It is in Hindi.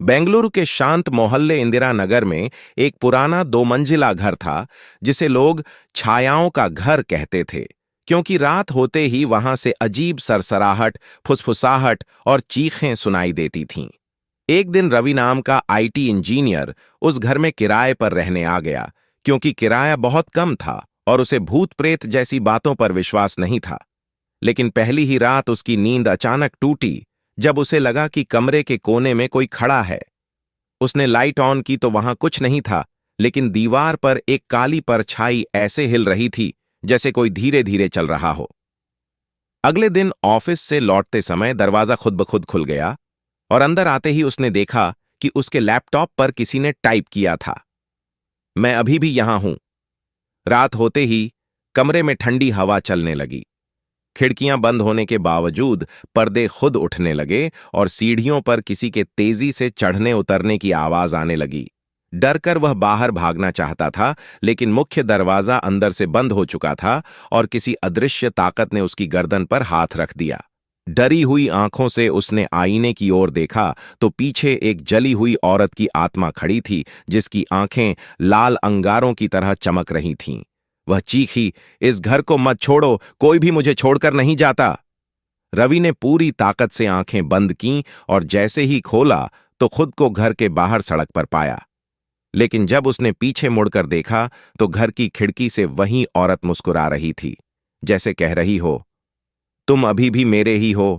बेंगलुरु के शांत मोहल्ले इंदिरा नगर में एक पुराना 2 मंजिला घर था जिसे लोग छायाओं का घर कहते थे, क्योंकि रात होते ही वहां से अजीब सरसराहट, फुसफुसाहट और चीखें सुनाई देती थीं। एक दिन रवि नाम का आईटी इंजीनियर उस घर में किराए पर रहने आ गया, क्योंकि किराया बहुत कम था और उसे भूत प्रेत जैसी बातों पर विश्वास नहीं था। लेकिन पहली ही रात उसकी नींद अचानक टूटी जब उसे लगा कि कमरे के कोने में कोई खड़ा है। उसने लाइट ऑन की तो वहां कुछ नहीं था, लेकिन दीवार पर एक काली परछाई ऐसे हिल रही थी जैसे कोई धीरे धीरे चल रहा हो। अगले दिन ऑफिस से लौटते समय दरवाजा खुद ब खुद खुल गया और अंदर आते ही उसने देखा कि उसके लैपटॉप पर किसी ने टाइप किया था, मैं अभी भी यहां हूं। रात होते ही कमरे में ठंडी हवा चलने लगी। खिड़कियां बंद होने के बावजूद पर्दे खुद उठने लगे और सीढ़ियों पर किसी के तेजी से चढ़ने उतरने की आवाज आने लगी। डरकर वह बाहर भागना चाहता था, लेकिन मुख्य दरवाजा अंदर से बंद हो चुका था और किसी अदृश्य ताकत ने उसकी गर्दन पर हाथ रख दिया। डरी हुई आंखों से उसने आईने की ओर देखा तो पीछे एक जली हुई औरत की आत्मा खड़ी थी, जिसकी आंखें लाल अंगारों की तरह चमक रही थीं। वह चीखी, इस घर को मत छोड़ो, कोई भी मुझे छोड़कर नहीं जाता। रवि ने पूरी ताकत से आंखें बंद कीं और जैसे ही खोला तो खुद को घर के बाहर सड़क पर पाया। लेकिन जब उसने पीछे मुड़कर देखा तो घर की खिड़की से वही औरत मुस्कुरा रही थी, जैसे कह रही हो, तुम अभी भी मेरे ही हो।